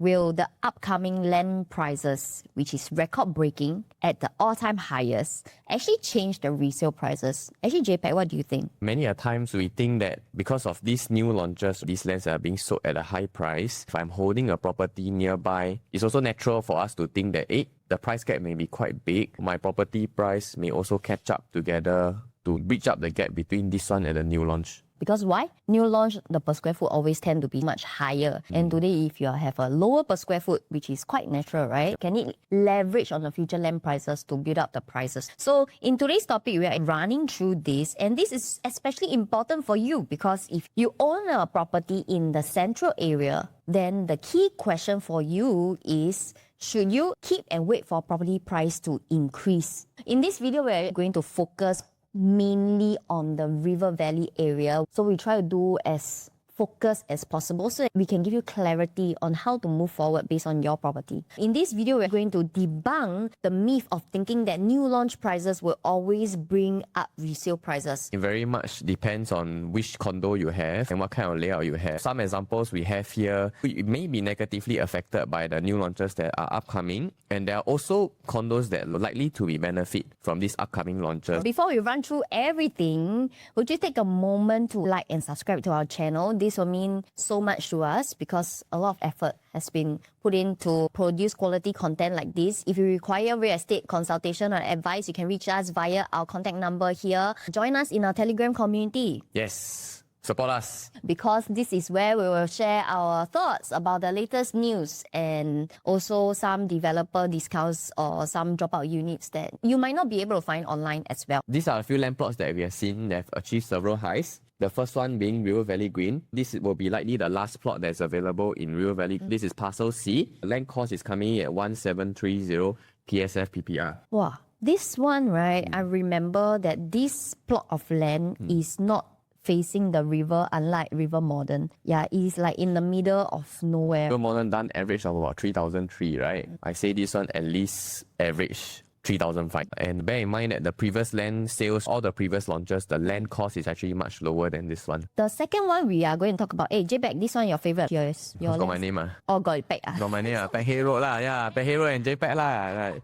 will the upcoming land prices, which is record-breaking at the all-time highest, actually change the resale prices? Actually, JPEG, what do you think? Many a times we think that because of these new launches, these lands are being sold at a high price. If I'm holding a property nearby, it's also natural for us to think that, the price gap may be quite big. My property price may also catch up together to bridge up the gap between this one and the new launch. Because why? New launch, the per square foot always tend to be much higher. And today, if you have a lower per square foot, which is quite natural, right? Can it leverage on the future land prices to build up the prices? So in today's topic, we are running through this. And this is especially important for you because if you own a property in the central area, then the key question for you is, should you keep and wait for property price to increase? In this video, we're going to focus mainly on the River Valley area. So we try to do as focused as possible so that we can give you clarity on how to move forward based on your property. In this video, we're going to debunk the myth of thinking that new launch prices will always bring up resale prices. It very much depends on which condo you have and what kind of layout you have. Some examples we have here, it may be negatively affected by the new launches that are upcoming, and there are also condos that are likely to be benefit from these upcoming launches. Before we run through everything, would you take a moment to like and subscribe to our channel? This will mean so much to us because a lot of effort has been put in to produce quality content like this. If you require real estate consultation or advice, you can reach us via our contact number here. Join us in our Telegram community. Yes, support us. Because this is where we will share our thoughts about the latest news and also some developer discounts or some dropout units that you might not be able to find online as well. These are a few land plots that we have seen that have achieved several highs. The first one being River Valley Green. This will be likely the last plot that's available in River Valley. This is parcel C. The land cost is coming in at 1730 PSF PPR. Wow, this one, right? I remember that this plot of land is not facing the river, unlike River Modern. Yeah, it's like in the middle of nowhere. River Modern done average of about 3,003, right? I say this one at least average 3,005. And bear in mind that the previous land sales, all the previous launches, the land cost is actually much lower than this one. The second one we are going to talk about, JPEG, this one your favorite? Yours? Got my name Oh, got Peck. Got my name Peck Hill Road lah. Yeah, Peck Hill Road and JPEG lah. Right.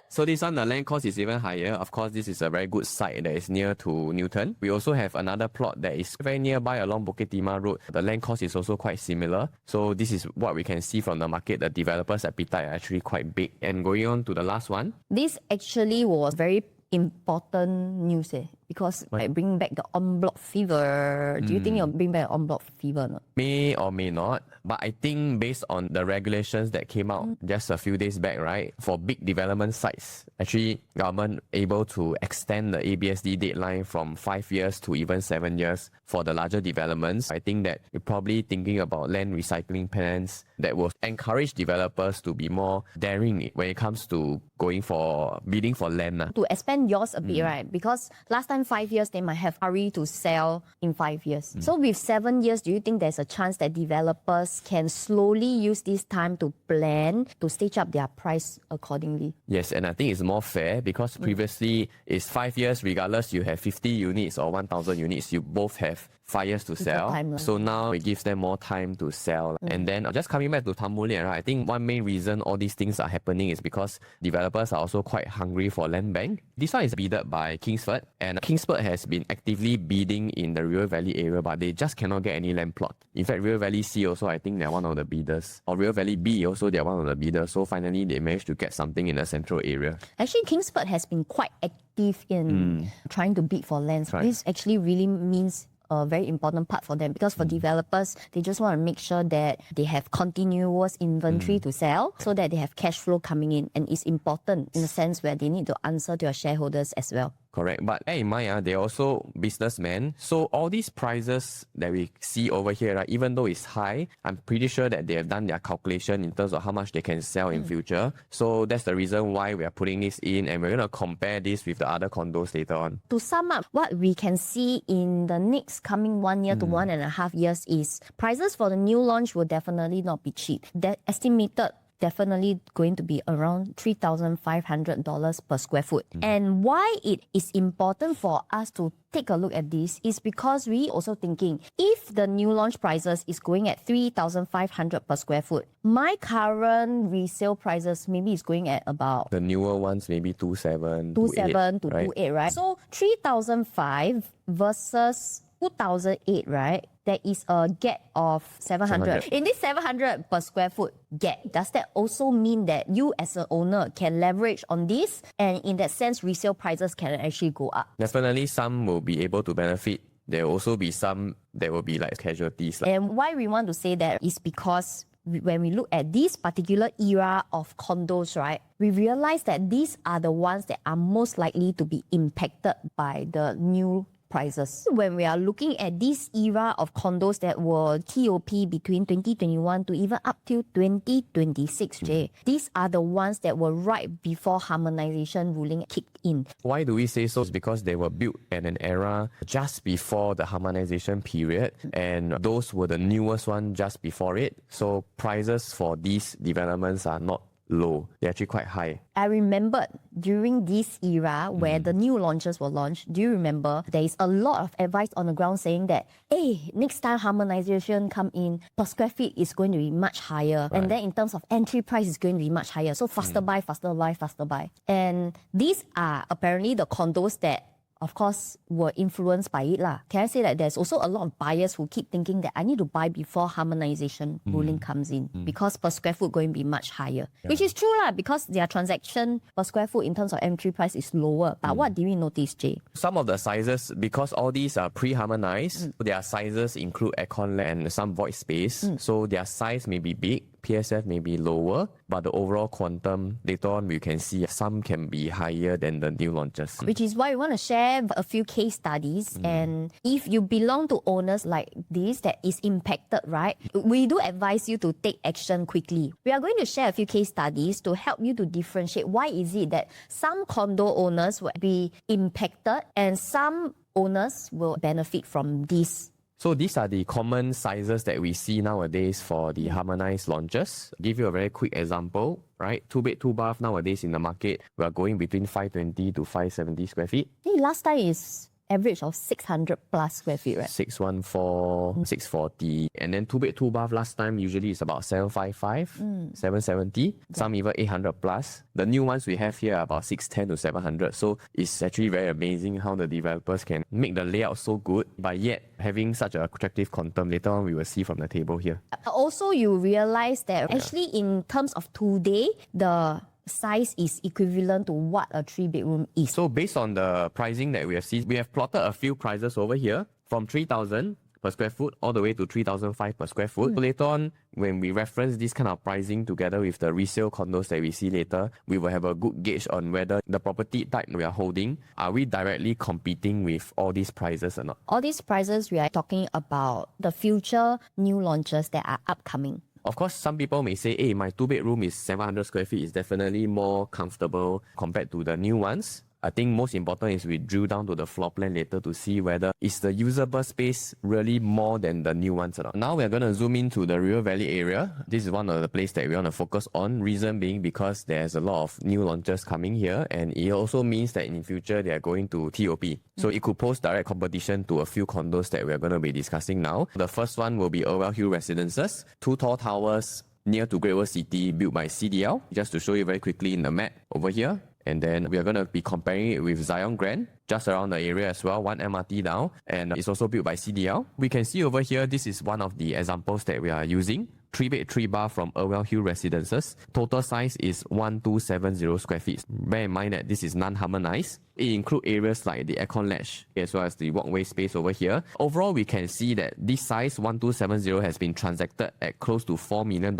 So this one, the land cost is even higher. Of course, this is a very good site that is near to Newton. We also have another plot that is very nearby along Bukit Timah Road. The land cost is also quite similar. So this is what we can see from the market. The developers' appetite are actually quite big. And going on to the last one. This actually was very important news because like bring back the en bloc fever. Do you think it'll bring back en bloc fever or not? May or may not, but I think based on the regulations that came out just a few days back, right, for big development sites, actually government able to extend the ABSD deadline from 5 years to even 7 years for the larger developments. I think that you're probably thinking about land recycling plans that will encourage developers to be more daring when it comes to bidding for land. To expand yours a bit, right? Because last time 5 years, they might have hurry to sell in 5 years. So with 7 years, do you think there's a chance that developers can slowly use this time to plan, to stage up their price accordingly? Yes, and I think it's more fair because previously it's 5 years, regardless you have 50 units or 1,000 units, you both have 5 years to sell. So now it gives them more time to sell. And then just coming back to Tamulian, right, I think one main reason all these things are happening is because developers are also quite hungry for land bank. This one is bidded by Kingsford, and Kingsford has been actively bidding in the River Valley area, but they just cannot get any land plot. In fact, River Valley C also, I think they're one of the bidders. Or River Valley B also, they're one of the bidders. So finally, they managed to get something in the central area. Actually, Kingsford has been quite active in trying to bid for lands. Right. This actually really means a very important part for them because for developers, they just want to make sure that they have continuous inventory to sell so that they have cash flow coming in. And it's important in the sense where they need to answer to their shareholders as well. Correct. But bear in mind, they're also businessmen. So all these prices that we see over here, right, even though it's high, I'm pretty sure that they have done their calculation in terms of how much they can sell in future. So that's the reason why we are putting this in, and we're going to compare this with the other condos later on. To sum up, what we can see in the next coming 1 year to 1.5 years is prices for the new launch will definitely not be cheap. They're estimated definitely going to be around $3,500 per square foot. And why it is important for us to take a look at this is because we also thinking, if the new launch prices is going at 3,500 per square foot, my current resale prices maybe is going at about the newer ones maybe 27 to 28, 28, right? So 3,005 versus 2008, right? There is a gap of 700. In this 700 per square foot gap, does that also mean that you as an owner can leverage on this, and in that sense resale prices can actually go up? Definitely some will be able to benefit. There will also be some that will be like casualties. And why we want to say that is because when we look at this particular era of condos, right, we realize that these are the ones that are most likely to be impacted by the new prices. When we are looking at this era of condos that were TOP between 2021 to even up till 2026, Jay, these are the ones that were right before harmonization ruling kicked in. Why do we say so? It's because they were built in an era just before the harmonization period, and those were the newest one just before it. So prices for these developments are not low. They're actually quite high. I remembered during this era where the new launches were launched, do you remember there is a lot of advice on the ground saying that, hey, next time harmonization come in, per square feet is going to be much higher. Right. And then in terms of entry price is going to be much higher. So faster buy, faster buy, faster buy. And these are apparently the condos that of course, were influenced by it lah. Can I say that there's also a lot of buyers who keep thinking that I need to buy before harmonization ruling comes in because per square foot going to be much higher. Yeah. Which is true lah, because their transaction per square foot in terms of entry price is lower. But what did we notice, Jay? Some of the sizes, because all these are pre-harmonized, their sizes include aircon and some void space. So their size may be big, PSF may be lower, but the overall quantum, later on we can see some can be higher than the new launches. Which is why we want to share a few case studies. And if you belong to owners like this that is impacted, right, we do advise you to take action quickly. We are going to share a few case studies to help you to differentiate why is it that some condo owners will be impacted and some owners will benefit from this. So these are the common sizes that we see nowadays for the harmonized launches. Give you a very quick example, right? 2-bed, 2-bath nowadays in the market, we are going between 520 to 570 square feet. Hey, last time is average of 600 plus square feet, right? 614, 640. And then 2-bed, 2-bath last time usually is about 755, 770, some even 800 plus. The new ones we have here are about 610 to 700. So it's actually very amazing how the developers can make the layout so good, but yet having such an attractive quantum. Later on we will see from the table here. Also, you realize that actually in terms of today, the size is equivalent to what a 3-bedroom is. So based on the pricing that we have seen, we have plotted a few prices over here from 3,000 per square foot all the way to 3,005 per square foot. So later on, when we reference this kind of pricing together with the resale condos that we see later, we will have a good gauge on whether the property type we are holding, are we directly competing with all these prices or not? All these prices, we are talking about the future new launches that are upcoming. Of course, some people may say, hey, my 2-bedroom is 700 square feet, is definitely more comfortable compared to the new ones. I think most important is we drill down to the floor plan later to see whether is the usable space really more than the new ones or not. Now we're going to zoom into the River Valley area. This is one of the places that we want to focus on. Reason being because there's a lot of new launches coming here, and it also means that in the future they are going to TOP. So it could pose direct competition to a few condos that we're going to be discussing now. The first one will be Irwell Hill Residences, 2 tall towers near to Great World City built by CDL. Just to show you very quickly in the map over here. And then we are going to be comparing it with Zion Grand, just around the area as well, 1 MRT down, and it's also built by CDL. We can see over here, this is one of the examples that we are using. 3-bed, 3-bath from Irwell Hill Residences. Total size is 1270 square feet. Bear in mind that this is non-harmonized. It includes areas like the aircon ledge as well as the walkway space over here. Overall, we can see that this size 1270 has been transacted at close to $4 million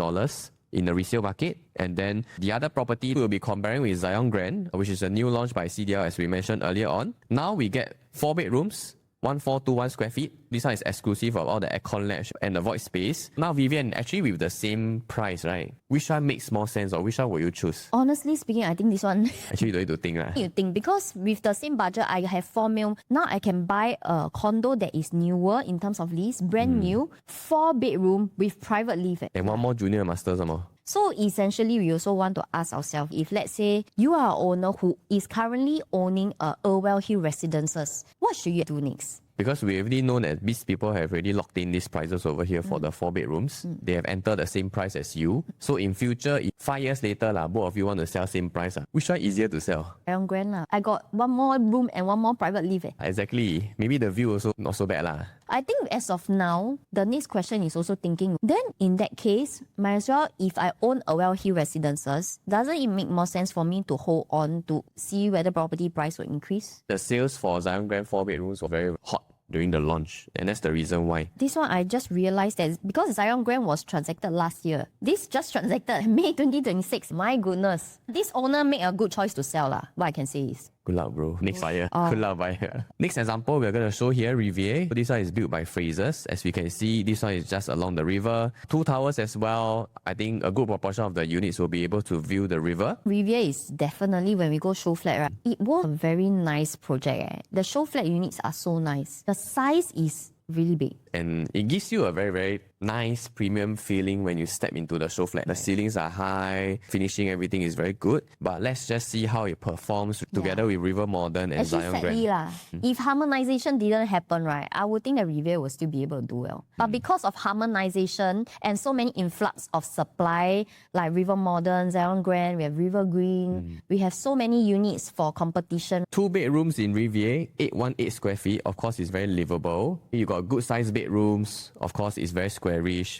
in the resale market. And then the other property we'll be comparing with Zion Grand, which is a new launch by CDL as we mentioned earlier on. Now we get 4 bedrooms, 1421 square feet. This one is exclusive of all the aircon ledge and the void space. Now Vivian, actually with the same price, right? Which one makes more sense, or which one will you choose? Honestly speaking, I think this one... Actually, you don't need to think, right? You think, because with the same budget, I have 4 mil. Now I can buy a condo that is newer in terms of lease, brand new, 4 bedroom with private lift. And one more junior master some more. So essentially, we also want to ask ourselves, if let's say you are an owner who is currently owning a Irwell Hill Residences, what should you do next? Because we already know that these people have already locked in these prices over here for the 4 bedrooms. They have entered the same price as you. So in future, if 5 years later, both of you want to sell same price, which one easier to sell? Zion Grand. I got one more room and one more private lift. Exactly. Maybe the view also not so bad. I think as of now, the next question is also thinking, then in that case, might as well, if I own Irwell Hill Residences, doesn't it make more sense for me to hold on to see whether property price will increase? The sales for Zion Grand 4 bedrooms were very hot during the launch, and that's the reason why. This one, I just realized that because Zion Grand was transacted last year, this just transacted May 2026. My goodness. This owner made a good choice to sell. What I can say is. Good luck, bro. Next buyer. Good luck, buyer. Next example, we're going to show here, Riviere. So this one is built by Frasers. As we can see, this one is just along the river. 2 towers as well. I think a good proportion of the units will be able to view the river. Riviere is definitely, when we go show flat, right, it was a very nice project. The show flat units are so nice. The size is really big. And it gives you a very, very nice premium feeling when you step into the show flat. The ceilings are high, finishing, everything is very good. But let's just see how it performs together with River Modern and Zion Grand. If harmonization didn't happen, right, I would think that Riviere will still be able to do well. But because of harmonization and so many influx of supply, like River Modern, Zion Grand, we have River Green, we have so many units for competition. 2 bedrooms in Riviere, 818 square feet. Of course, it's very livable. You got good sized bedrooms. Of course, it's very squarish.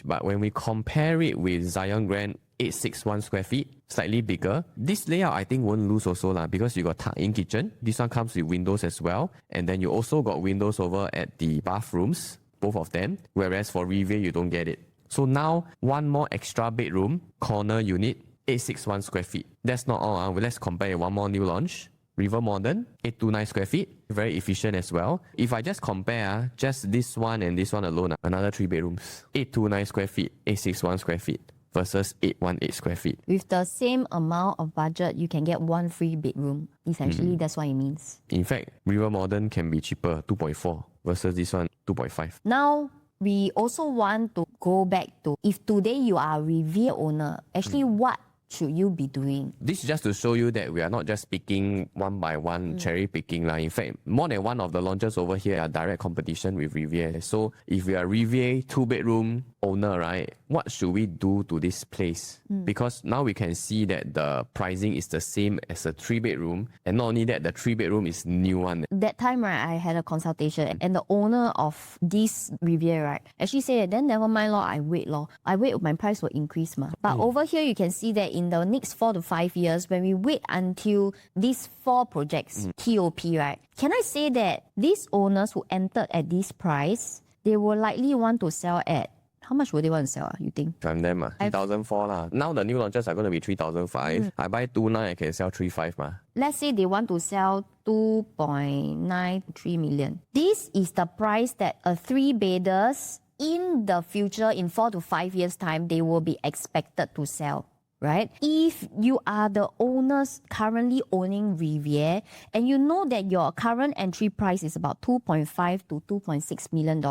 But when we compare it with Zion Grand, 861 square feet, slightly bigger. This layout I think won't lose also because you got tuck-in kitchen. This one comes with windows as well. And then you also got windows over at the bathrooms, both of them. Whereas for Riviere, you don't get it. So now, one more extra bedroom, corner unit, 861 square feet. That's not all. Let's compare one more new launch. River Modern, 829 square feet, very efficient as well. If I just compare just this one and this one alone, another 3 bedrooms, 829 square feet, 861 square feet versus 818 square feet. With the same amount of budget, you can get 1 free bedroom. Essentially, that's what it means. In fact, River Modern can be cheaper, 2.4 versus this one, 2.5. Now, we also want to go back to, if today you are a Riviere owner, actually what should you be doing? This is just to show you that we are not just picking one by one, cherry picking. In fact, more than one of the launches over here are direct competition with Riviere. So if we are Riviere 2-bedroom owner, right, what should we do to this place? Because now we can see that the pricing is the same as a 3-bedroom. And not only that, the 3-bedroom is new one. That time, right, I had a consultation and the owner of this Riviere, right, actually said, then never mind, I wait, I wait, my price will increase. But over here, you can see that in the next 4 to 5 years, when we wait until these 4 projects, TOP, right, can I say that these owners who entered at this price, they will likely want to sell at, how much would they want to sell, you think? From them, 3,004. Now the new launches are going to be 3,005. I buy 2 now, I can sell 3,500. Let's say they want to sell 2.93 million. This is the price that a 3-bedders in the future, in 4 to 5 years' time, they will be expected to sell. Right? If you are the owners currently owning Riviere and you know that your current entry price is about $2.5 to $2.6 million,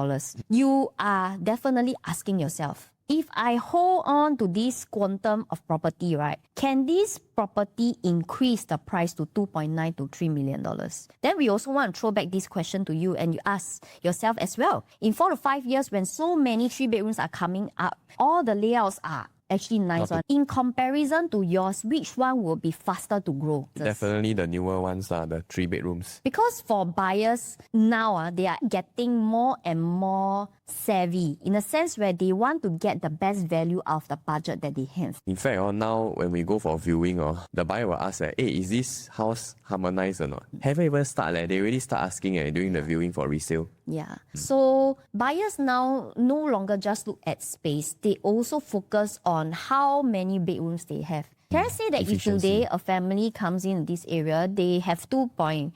you are definitely asking yourself, if I hold on to this quantum of property, right, can this property increase the price to $2.9 to $3 million? Then we also want to throw back this question to you and you ask yourself as well. In 4 to 5 years, when so many 3-bedrooms are coming up, all the layouts are actually nice one. In comparison to yours, which one will be faster to grow? Definitely the newer ones, the 3-bedrooms. Because for buyers now, they are getting more and more savvy in a sense where they want to get the best value out of the budget that they have. In fact, now when we go for viewing, the buyer will ask, hey, is this house harmonized or not? Haven't even started, they already start asking during the viewing for resale. Yeah. So buyers now no longer just look at space. They also focus on how many bedrooms they have. Can I say that if today a family comes in this area, they have $2.9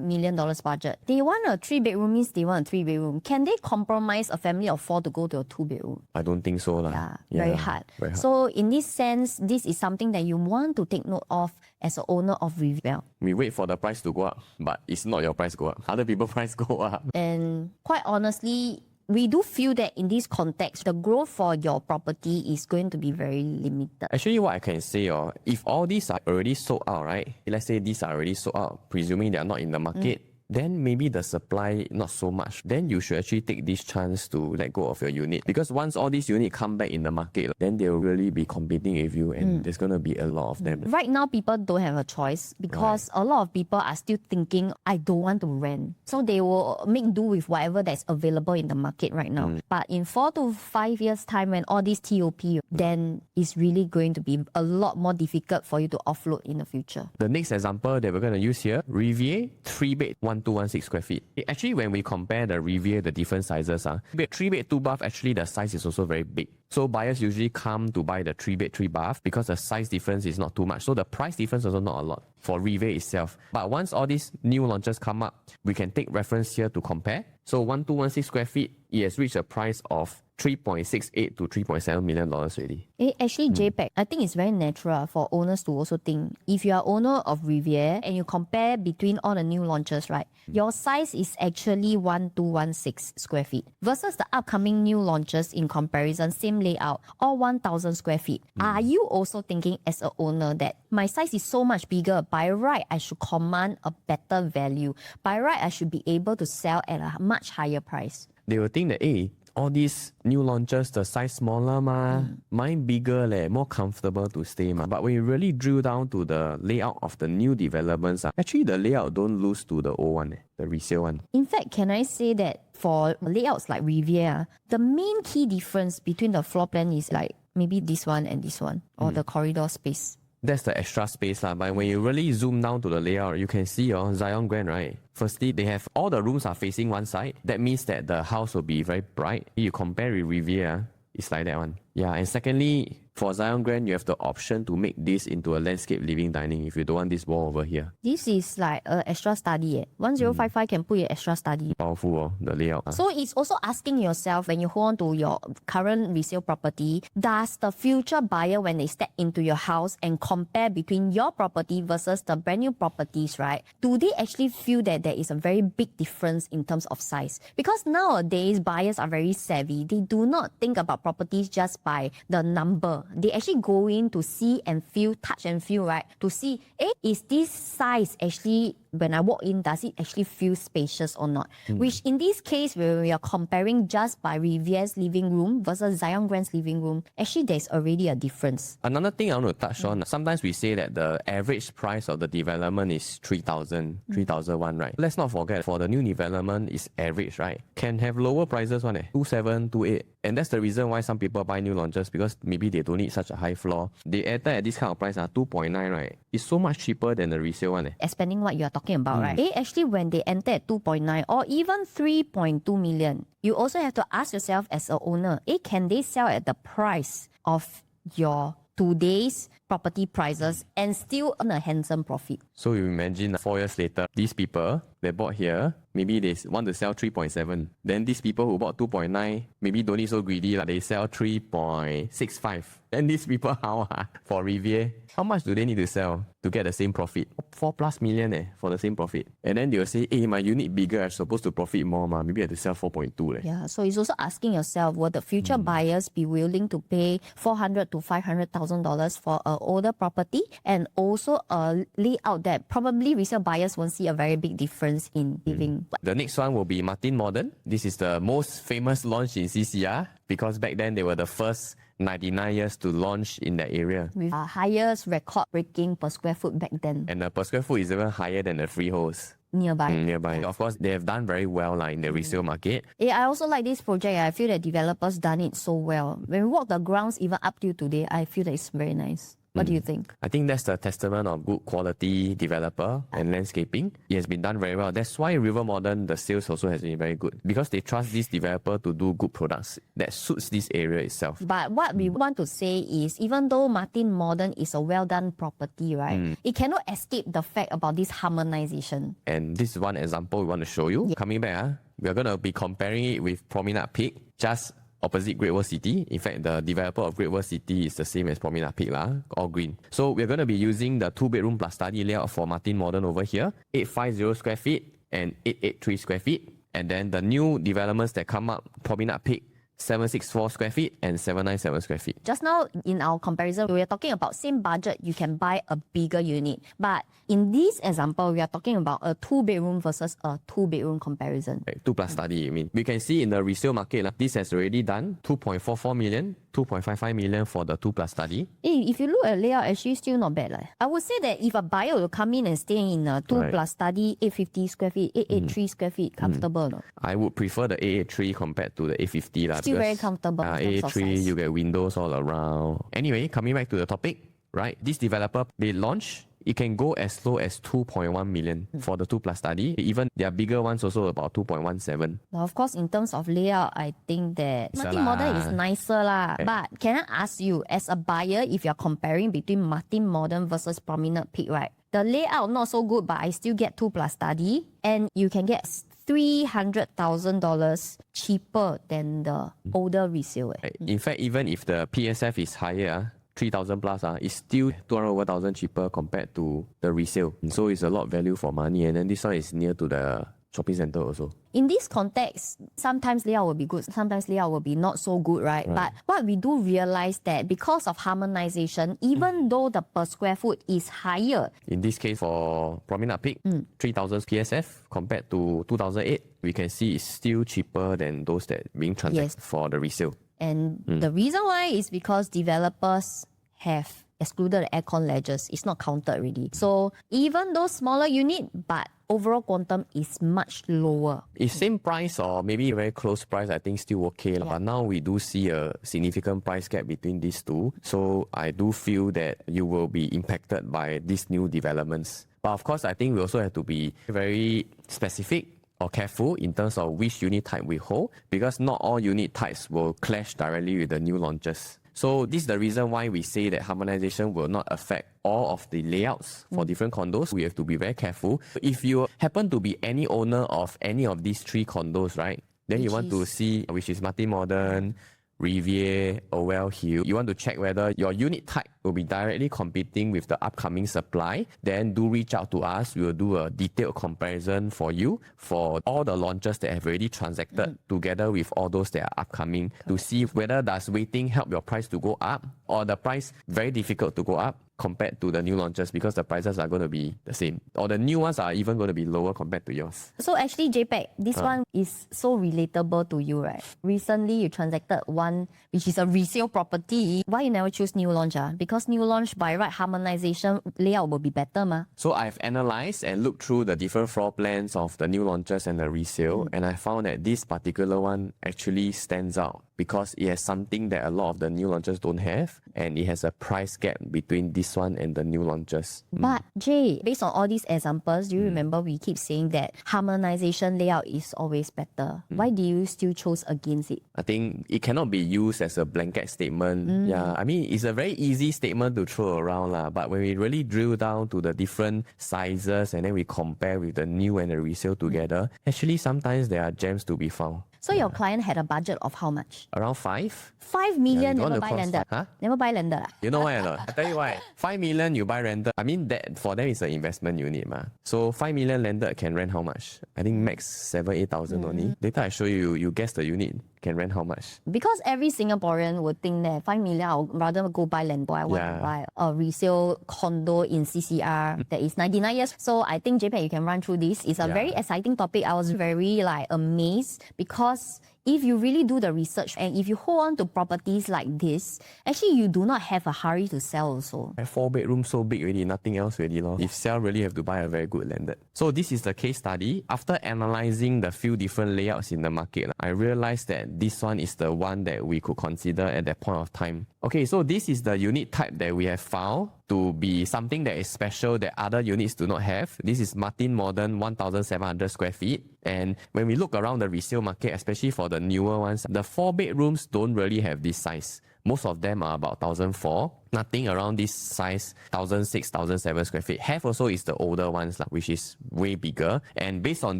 million budget. They want a 3-bedroom means they want a 3-bedroom. Can they compromise a family of 4 to go to a 2-bedroom? I don't think so. Yeah, very hard. So in this sense, this is something that you want to take note of as an owner of Riviere. We wait for the price to go up, but it's not your price go up. Other people's price go up. And quite honestly, we do feel that in this context, the growth for your property is going to be very limited. Actually, what I can say, if all these are already sold out, right? Let's say these are already sold out, presuming they are not in the market, then maybe the supply not so much. Then you should actually take this chance to let go of your unit. Because once all these units come back in the market, then they will really be competing with you and there's going to be a lot of them. Right now, people don't have a choice because a lot of people are still thinking, I don't want to rent. So they will make do with whatever that's available in the market right now. But in 4 to 5 years' time, when all these TOP, then it's really going to be a lot more difficult for you to offload in the future. The next example that we're going to use here, Riviere, 3-bed, 1216 square feet. Actually, when we compare the Riviere, the different sizes, 3-bed, 2-bath, actually the size is also very big. So buyers usually come to buy the 3-bed, 3-bath because the size difference is not too much. So the price difference also not a lot for Riviere itself. But once all these new launches come up, we can take reference here to compare. So 1216 square feet, it has reached a price of $3.68 to $3.7 million already. Actually, JPEG, I think it's very natural for owners to also think, if you are owner of Riviere and you compare between all the new launches, right, your size is actually 1216 square feet versus the upcoming new launches in comparison, same layout, all 1000 square feet. Are you also thinking as an owner that my size is so much bigger, by right I should command a better value, by right I should be able to sell at a much higher price? They will think that, hey, all these new launches, the size smaller mine bigger more comfortable to stay But when you really drill down to the layout of the new developments, actually the layout don't lose to the old one, the resale one. In fact, can I say that for layouts like Riviere, the main key difference between the floor plan is like maybe this one and this one, or the corridor space. That's the extra space but when you really zoom down to the layout, you can see Zion Grand, right? Firstly, they have all the rooms are facing one side. That means that the house will be very bright. You compare with Riviere, it's like that one. Yeah, and secondly, for Zion Grand, you have the option to make this into a landscape living dining if you don't want this wall over here. This is like an extra study. 1055 can put an extra study. Powerful, the layout. So it's also asking yourself, when you hold on to your current resale property, does the future buyer, when they step into your house and compare between your property versus the brand new properties, right, do they actually feel that there is a very big difference in terms of size? Because nowadays, buyers are very savvy. They do not think about properties just by the number. They actually go in to see and feel, touch and feel, right? To see, is this size actually, when I walk in, does it actually feel spacious or not? Which in this case, when we are comparing just by Riviere's living room versus Zion Grand's living room, actually there's already a difference. Another thing I want to touch on, sometimes we say that the average price of the development is 3,000, 3,001, right? Let's not forget, for the new development, is average, right? Can have lower prices, 2,700, 2,800. And that's the reason why some people buy new launches, because maybe they don't need such a high floor. They enter at this kind of price, 2.9, right? It's so much cheaper than the resale one. Expanding what you are talking about, right? Actually, when they enter at 2.9 or even 3.2 million, you also have to ask yourself as an owner, can they sell at the price of your today's property prices and still earn a handsome profit? So you imagine 4 years later, these people, they bought here, maybe they want to sell 3.7. Then these people who bought 2.9, maybe don't need so greedy, they sell 3.65. Then these people, how for Riviere, how much do they need to sell to get the same profit? 4+ million for the same profit. And then they'll say, my unit bigger, I'm supposed to profit more, maybe I have to sell 4.2. Yeah, so it's also asking yourself, will the future buyers be willing to pay $400,000 to $500,000 for an older property, and also a layout that probably resale buyers won't see a very big difference in living? The next one will be Martin Modern. This is the most famous launch in CCR because back then they were the first 99 years to launch in that area. With our highest record-breaking per square foot back then. And the per square foot is even higher than the freeholds. Nearby. Of course, they have done very well in the resale market. I also like this project. I feel that developers done it so well. When we walk the grounds, even up till today, I feel that it's very nice. What do you think? I think that's the testament of good quality developer and landscaping. It has been done very well. That's why River Modern, the sales also has been very good, because they trust this developer to do good products that suits this area itself. But what we want to say is, even though Martin Modern is a well-done property, right, it cannot escape the fact about this harmonization. And this is one example we want to show you. Coming back, we are going to be comparing it with Promenade Peak, just opposite Great World City. In fact, the developer of Great World City is the same as Promenade Peak, all green. So we're going to be using the 2-bedroom plus study layout for Martin Modern over here, 850 square feet and 883 square feet. And then the new developments that come up, Promenade Peak, 764 square feet and 797 square feet. Just now, in our comparison, we are talking about same budget, you can buy a bigger unit. But in this example, we are talking about a 2-bedroom versus a 2-bedroom comparison. 2 plus study, you mean. We can see in the resale market, this has already done 2.44 million, 2.55 million for the 2 plus study. If you look at layout, actually still not bad. I would say that if a buyer will come in and stay in a 2 plus study, 850 square feet, 883 square feet, comfortable. No? I would prefer the 883 compared to the 850. Still very comfortable. 883, you get windows all around. Anyway, coming back to the topic, right? This developer, they launch, it can go as low as 2.1 million for the 2 plus study. Even their bigger ones also about 2.17. Now, of course, in terms of layout, I think that Martin Modern is nicer lah. Okay. But can I ask you, as a buyer, if you're comparing between Martin Modern versus Promenade Peak, right? The layout not so good, but I still get 2 plus study, and you can get $300,000 cheaper than the older resale. In fact, even if the PSF is higher, 3,000 plus, it's still 200,000 cheaper compared to the resale. So it's a lot of value for money. And then this one is near to the shopping center also. In this context, sometimes layout will be good, sometimes layout will be not so good, right? But what we do realize that because of harmonization, even though the per square foot is higher. In this case, for Promenade Peak, 3,000 PSF compared to 2008, we can see it's still cheaper than those that being transacted for the resale. And the reason why is because developers have excluded the aircon ledgers. It's not counted already. So even though smaller unit, but overall quantum is much lower. If same price or maybe very close price, I think still okay. But now we do see a significant price gap between these two. So I do feel that you will be impacted by these new developments. But of course, I think we also have to be very specific or careful in terms of which unit type we hold, because not all unit types will clash directly with the new launches. So this is the reason why we say that harmonization will not affect all of the layouts for different condos. We have to be very careful. If you happen to be any owner of any of these 3 condos, right, then you want to see which is Martin Modern, Riviere, Irwell Hill. You want to check whether your unit type will be directly competing with the upcoming supply. Then do reach out to us. We will do a detailed comparison for you for all the launches that have already transacted together with all those that are upcoming to see whether does waiting help your price to go up or the price very difficult to go up compared to the new launches because the prices are going to be the same. Or the new ones are even going to be lower compared to yours. So actually, JPEG, this one is so relatable to you, right? Recently, you transacted one, which is a resale property. Why you never choose new launch? Because new launch, by right harmonization, layout will be better, ma. So I've analyzed and looked through the different floor plans of the new launches and the resale, and I found that this particular one actually stands out because it has something that a lot of the new launches don't have, and it has a price gap between this one and the new launches. But Jay, based on all these examples, do you remember we keep saying that harmonization layout is always better? Why do you still choose against it? I think it cannot be used as a blanket statement. Yeah, I mean, it's a very easy statement to throw around, but when we really drill down to the different sizes and then we compare with the new and the resale together, actually sometimes there are gems to be found. So your client had a budget of how much? Around 5. 5 million, you don't never want to buy cross landed. Huh? Never buy landed. You know why or not? I tell you why. 5 million you buy rented. I mean, that for them is an investment unit. So 5 million landed can rent how much? I think max 7,000-8,000 only. Later I show you, you guess the unit can rent how much. Because every Singaporean would think that 5 million, I'll rather go buy land. I want to buy a resale condo in CCR that is 99 years. So I think JPEG, you can run through this. It's a very exciting topic. I was very amazed because if you really do the research and if you hold on to properties like this, actually you do not have a hurry to sell also. 4 bedrooms so big already, nothing else really. If sell, really have to buy a very good landed. So this is the case study. After analyzing the few different layouts in the market, I realized that this one is the one that we could consider at that point of time. Okay, so this is the unit type that we have found to be something that is special that other units do not have. This is Martin Modern 1,700 square feet. And when we look around the resale market, especially for the newer ones, the 4 bedrooms don't really have this size. Most of them are about 1,004. Nothing around this size, 1,006, 1,007 square feet. Half also is the older ones, which is way bigger. And based on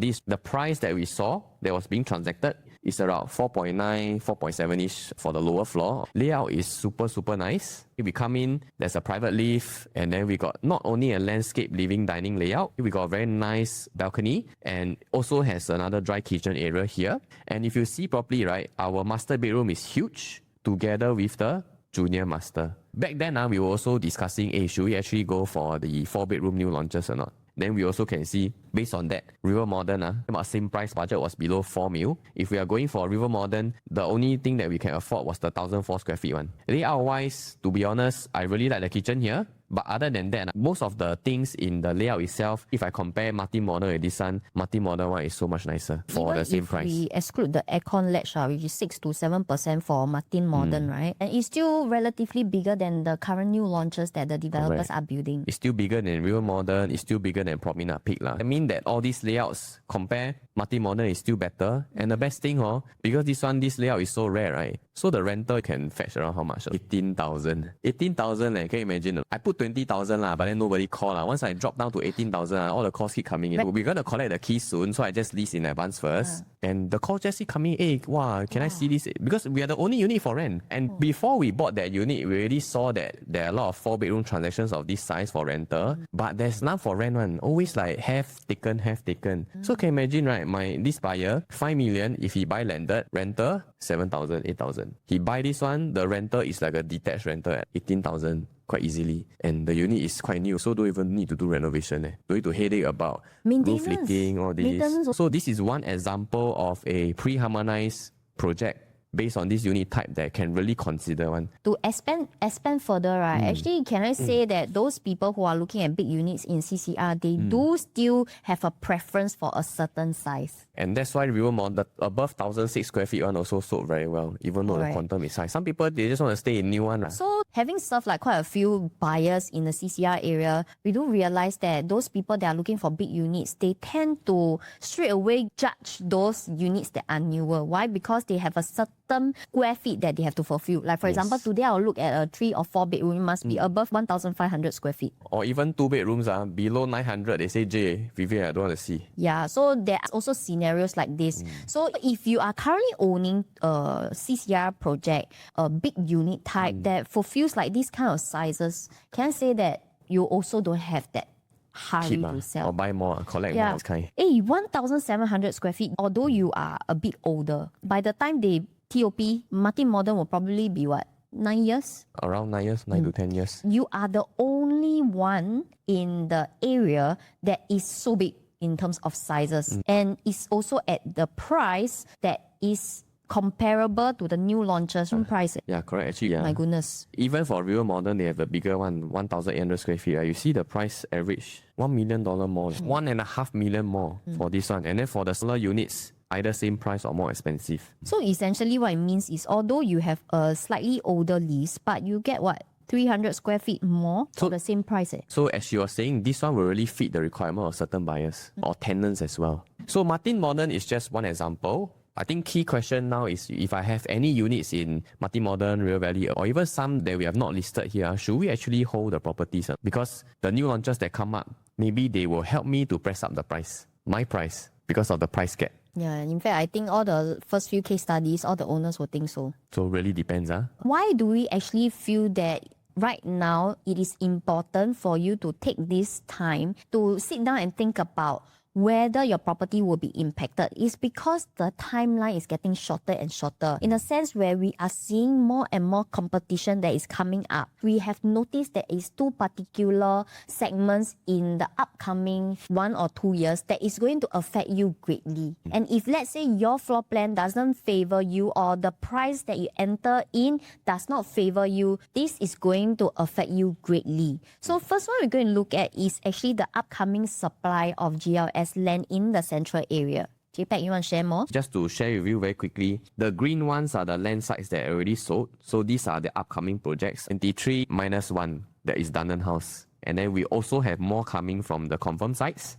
this, the price that we saw that was being transacted It's around 4.9, 4.7-ish for the lower floor. Layout is super nice. If we come in, there's a private lift, and then we got not only a landscape living dining layout, we got a very nice balcony, and also has another dry kitchen area here. And if you see properly, right, our master bedroom is huge together with the junior master. Back then, we were also discussing, hey, should we actually go for the 4-bedroom new launches or not? Then we also can see, based on that, River Modern, our same price budget was below 4 mil. If we are going for River Modern, the only thing that we can afford was the 1,004 square feet one. Layout-wise, to be honest, I really like the kitchen here. But other than that, most of the things in the layout itself, if I compare Martin Modern with this one, Martin Modern one is so much nicer for the same price. If we exclude the aircon ledge, which is 6 to 7% for Martin Modern, right? And it's still relatively bigger than the current new launches that the developers are building. It's still bigger than River Modern, it's still bigger than Promenade Peak. I mean that all these layouts compare, Martin Modern is still better. And the best thing, because this layout is so rare, right? So the rental can fetch around how much? 18,000. 18,000, can you imagine? I put 20,000 but then nobody call. Once I drop down to 18,000, all the calls keep coming in. We're going to collect the keys soon, so I just lease in advance first. And the calls just keep coming, hey, wow, can I see this? Because we are the only unit for rent. And before we bought that unit, we already saw that there are a lot of 4-bedroom transactions of this size for rental. But there's none for rent one. Always like half taken. So can you imagine, right? This buyer, 5 million, if he buy landed, rental, 7,000, 8,000. He buy this one, the rental is like a detached rental at 18,000 quite easily. And the unit is quite new, so don't even need to do renovation. Don't need to headache about roof leaking, all this. So this is one example of a pre-harmonized project based on this unit type that can really consider one. To expand further, right? Actually, can I say that those people who are looking at big units in CCR, they do still have a preference for a certain size. And that's why River Modern, above 1,006 square feet one also sold very well, even though the quantum is high. Some people, they just want to stay in new one. So having served like quite a few buyers in the CCR area, we do realize that those people that are looking for big units, they tend to straight away judge those units that are newer. Why? Because they have a certain square feet that they have to fulfill. Like for example, today I'll look at a 3 or 4 bedroom, it must be above 1,500 square feet. Or even 2 bedrooms, below 900, they say, Vivian, I don't want to see. Yeah, so there are also scenarios like this. So if you are currently owning a CCR project, a big unit type that fulfills like these kind of sizes, can I say that you also don't have that hurry to sell? Or buy more, collect more, this kind. 1,700 square feet, although you are a bit older, by the time they TOP, Martin Modern will probably be what? 9 years? Around 9 years, 9 to 10 years. You are the only one in the area that is so big in terms of sizes. And it's also at the price that is comparable to the new launches price. Yeah, correct. Actually, yeah. My goodness. Even for River Modern, they have a bigger one, 1,800 square feet. You see the price average, $1 million more, $1.5 million more for this one. And then for the smaller units, either same price or more expensive. So essentially what it means is, although you have a slightly older lease, but you get what? 300 square feet more for the same price. So as you were saying, this one will really fit the requirement of certain buyers or tenants as well. So Martin Modern is just one example. I think key question now is, if I have any units in Martin Modern, River Valley, or even some that we have not listed here, should we actually hold the properties? Because the new launches that come up, maybe they will help me to press up the price, my price, because of the price gap. Yeah, in fact, I think all the first few case studies, all the owners will think so. So it really depends. Why do we actually feel that right now it is important for you to take this time to sit down and think about whether your property will be impacted? Is because the timeline is getting shorter and shorter, in a sense where we are seeing more and more competition that is coming up. We have noticed there is 2 particular segments in the upcoming 1 or 2 years that is going to affect you greatly. And if let's say your floor plan doesn't favor you, or the price that you enter in does not favor you, this is going to affect you greatly. So first one we're going to look at is actually the upcoming supply of GLS land in the central area. JPEG, you want to share more? Just to share with you very quickly, the green ones are the land sites that are already sold. So these are the upcoming projects. 23 minus 1, that is Dunnan House. And then we also have more coming from the confirmed sites.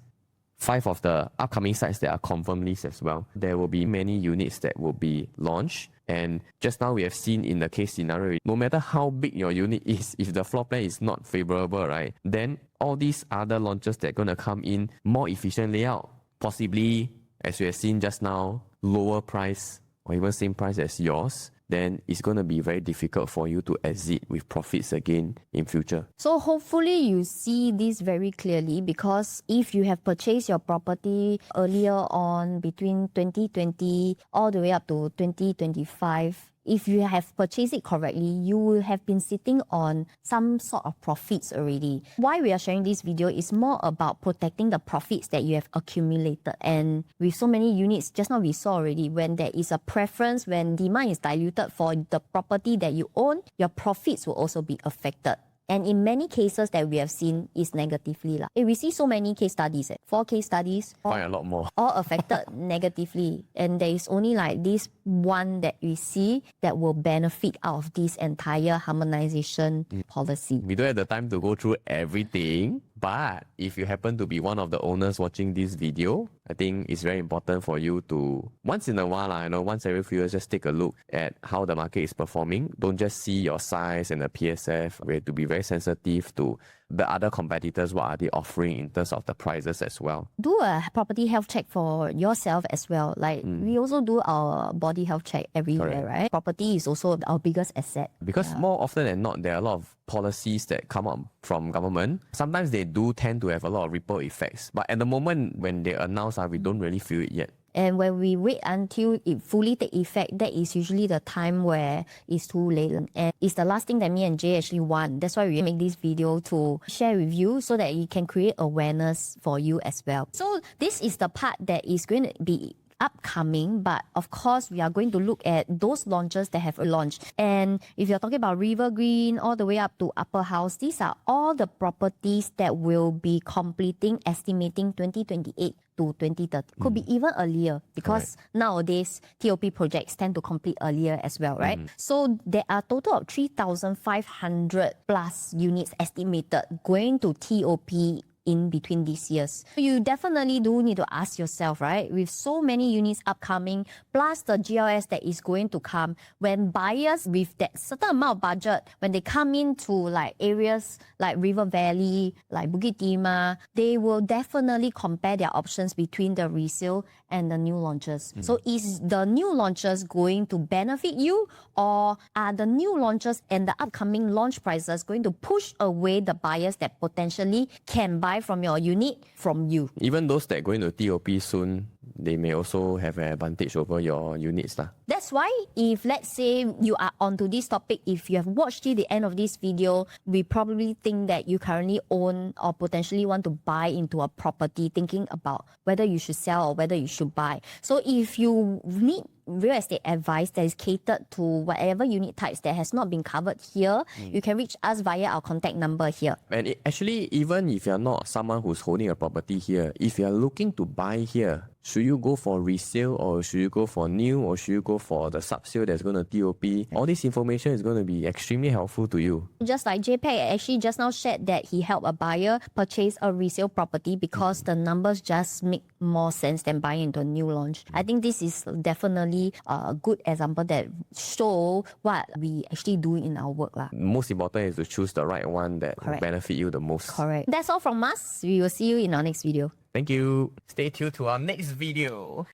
5 of the upcoming sites that are confirmed lease as well. There will be many units that will be launched. And just now we have seen in the case scenario, no matter how big your unit is, if the floor plan is not favorable, right, then all these other launches that are going to come in, more efficient layout, possibly, as we have seen just now, lower price or even same price as yours, then it's going to be very difficult for you to exit with profits again in future. So hopefully you see this very clearly, because if you have purchased your property earlier on between 2020 all the way up to 2025, if you have purchased it correctly, you will have been sitting on some sort of profits already. Why we are sharing this video is more about protecting the profits that you have accumulated. And with so many units, just now we saw already, when there is a preference, when demand is diluted for the property that you own, your profits will also be affected. And in many cases that we have seen is negatively. We see so many case studies, 4 case studies. Find a lot more. All affected negatively. And there is only like this one that we see that will benefit out of this entire harmonization policy. We don't have the time to go through everything, but if you happen to be one of the owners watching this video, I think it's very important for you to, once in a while, once every few years, just take a look at how the market is performing. Don't just see your size and the PSF. We have to be very sensitive to the other competitors, what are they offering in terms of the prices as well. Do a property health check for yourself as well. We also do our body health check everywhere, Correct. right? Property is also our biggest asset. Because more often than not, there are a lot of policies that come up from government. Sometimes they do tend to have a lot of ripple effects. But at the moment when they announce, we don't really feel it yet. And when we wait until it fully take effect, that is usually the time where it's too late. And it's the last thing that me and Jay actually want. That's why we make this video to share with you so that you can create awareness for you as well. So this is the part that is going to be upcoming, but of course we are going to look at those launches that have launched. And if you're talking about River Green all the way up to Upper House, these are all the properties that will be completing, estimating 2028 to 2030. Could be even earlier, because nowadays TOP projects tend to complete earlier as well, right? So there are a total of 3,500 plus units estimated going to TOP in between these years. You definitely do need to ask yourself, right? With so many units upcoming, plus the GLS that is going to come, when buyers with that certain amount of budget, when they come into like areas like River Valley, like Bukit Timah, they will definitely compare their options between the resale and the new launches. So is the new launches going to benefit you, or are the new launches and the upcoming launch prices going to push away the buyers that potentially can buy from your unit from you? Even those that are going to TOP soon, they may also have an advantage over your units. That's why if let's say you are onto this topic, if you have watched till the end of this video, we probably think that you currently own or potentially want to buy into a property, thinking about whether you should sell or whether you should buy. So if you need real estate advice that is catered to whatever unit types that has not been covered here, you can reach us via our contact number here. And actually, even if you're not someone who's holding a property here, if you're looking to buy here, should you go for resale, or should you go for new, or should you go for the sub-sale that's going to TOP? All this information is going to be extremely helpful to you. Just like JPEG actually just now shared that he helped a buyer purchase a resale property because the numbers just make more sense than buying into a new launch. I think this is definitely a good example that show what we actually do in our work. Most important is to choose the right one that will benefit you the most. Correct. That's all from us. We will see you in our next video. Thank you. Stay tuned to our next video.